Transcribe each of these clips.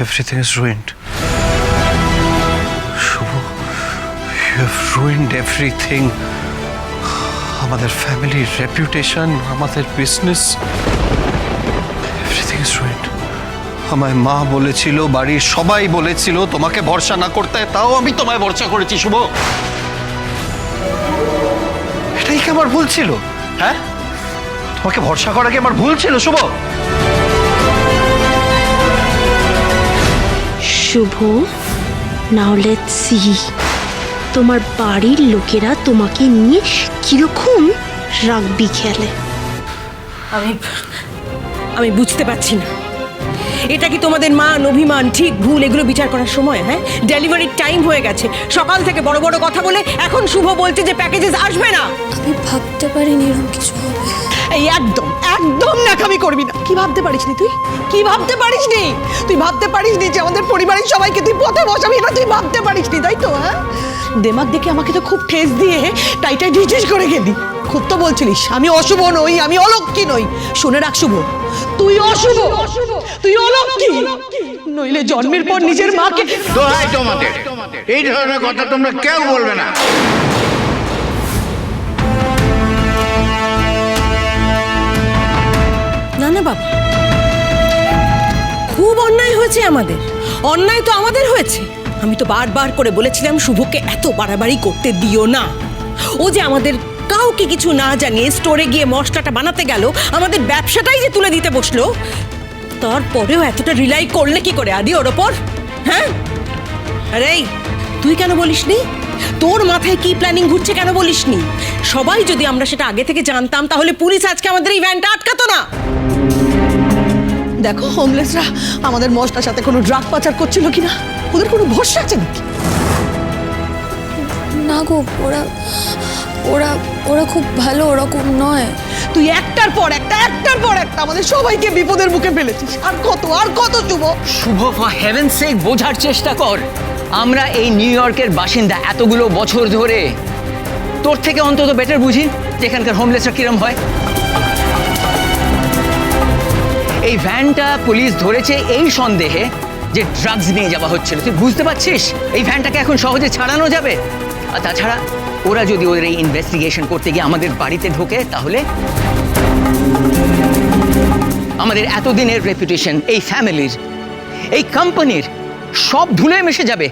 Everything is ruined. Shubho, you have ruined everything. আমাদের ফ্যামিলির reputation, আমাদের বিজনেস, এভরিথিং ইজ রুইন্ড। আমায় মা বলেছিল, বাড়ির সবাই বলেছিল তোমাকে ভরসা না করতে, তাও আমি তোমায় ভরসা করেছি শুভ। এটাই কি আমার ভুল ছিল? হ্যাঁ, তোমাকে ভরসা করা কি আমার ভুল ছিল শুভ? শুভ, নাও লেটস সি তোমার বাড়ির লোকেরা তোমাকে নিয়ে কিরকম রাগবি খেলে। আমি বুঝতে পারছি না, এটা কি তোমাদের মান অভিমান ঠিক ভুল এগুলো বিচার করার সময়? হ্যাঁ, ডেলিভারির টাইম হয়ে গেছে, সকাল থেকে বড় বড় কথা বলে এখন শুভ বলছে যে প্যাকেজেস আসবে না। আমি ভাবতে পারিনি এরকম কিছু হবে। এই একদম একদম নাকামি করবি না। কি ভাবতে পারিসনি তুই? কি ভাবতে পারিসনি? তুই ভাবতে পারিসনি যে আমাদের পরিবারের সবাইকে তুই পথে বসাবি? এটা তুই ভাবতে পারিসনি, তাই তো? হ্যাঁ, দেমাগ দেখে আমাকে তো খুব ঠেস দিয়ে টাইটাই ডিসিস করে গেলি। খুব তো বলছিলিস আমি অশুভ নই, আমি অলক্ষী নই। শুনে রাখ শুভ, তুই অশুভ, তুই অলক্ষী, নইলে জন্মের পর নিজের মাকে। দোহাই তোমাদের, এই ধরনের কথা তোমরা কেউ বলবে না। না না বাবা, খুব অন্যায় হয়েছে আমাদের। অন্যায় তো আমাদের হয়েছে। আমি তো বারবার করে বলেছিলাম শুভকে এত বাড়াবাড়ি করতে দিও না। ও যে আমাদের কাউকে কিছু না জানিয়ে স্টোরে গিয়ে মশলাটা বানাতে গেল, আমাদের ব্যবসাটাই যে তুলে দিতে বসলো, তারপরেও এতটা রিলাই করলে কি করে আদি ওর ওপর? হ্যাঁ, আরে তুই কেন বলিসনি? তোর মাথায় কি প্ল্যানিং ঘুরছে কেন বলিসনি? সবাই যদি আমরা সেটা আগে থেকে জানতাম, তাহলে পুলিশ আজকে আমাদের এই ভ্যানটা আটকাতো না। দেখো, হোমলেসরা আমাদের মশলার সাথে কোনো ড্রাগ পাচার করছিল কিনা, ওদের কোনো ভরসা আছে নাকি? না গো, ওরা ওরা ওরা খুব ভালো, ওরকম নয়। তুই একটার পর একটা আমাদের সবাইকে বিপদের মুখে ফেলেছিস। আর কত শুভ? শুভ, ফর হেভেন্স সেক বোঝার চেষ্টা কর। আমরা এই নিউ ইয়র্কের বাসিন্দা এতগুলো বছর ধরে। তোর থেকে অন্তত বেটার বুঝি যেখানকার হোমলেসরা কিরম হয়। এই ভ্যানটা পুলিশ ধরেছে এই সন্দেহে যে ড্রাগস নিয়ে যাওয়া হচ্ছিল। তুই বুঝতে পারছিস এই ভ্যানটাকে এখন সহজে ছাড়ানো যাবে? আর তাছাড়া ওরা যদি ওদের এই ইনভেস্টিগেশন করতে গিয়ে আমাদের বাড়িতে ঢোকে, তাহলে আমাদের এতদিনের রেপুটেশন, এই ফ্যামিলির, এই কোম্পানির সব ধুলে মিশে যাবে,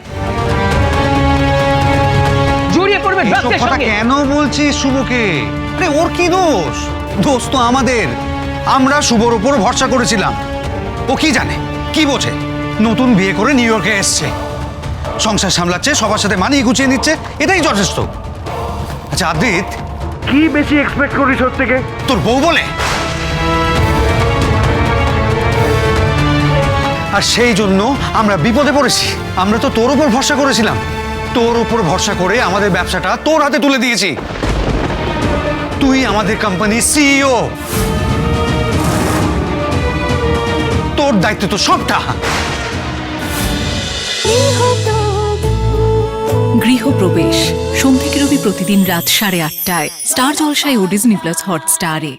জড়িয়ে পড়বে ড্রাগসের সঙ্গে। কেন বলছিস শুভকে? আরে ওর কি দোষ? দোষ তো আমাদের। আমরা শুভর উপর ভরসা করেছিলাম। ও কি জানে, কি বোঝে? নতুন বিয়ে করে নিউ ইয়র্কে এসছে, সংসার সামলাচ্ছে, সবার সাথে মানিয়ে গুছিয়ে নিচ্ছে, এটাই যথেষ্ট। আচ্ছা আদিত, কি বেশি এক্সপেক্ট করিস ওর থেকে? তোর বউ বলে? আর সেই জন্য আমরা বিপদে পড়েছি। আমরা তো তোর উপর ভরসা করেছিলাম, তোর উপর ভরসা করে আমাদের ব্যবসাটা তোর হাতে তুলে দিয়েছি। তুই আমাদের কোম্পানির সিইও, তোর দায়িত্ব তো সবটা। গৃহপ্রবেশ সোম থেকে রবি প্রতিদিন রাত 8:30টায় স্টার জলসায় ও ডিজনি প্লাস হটস্টারে।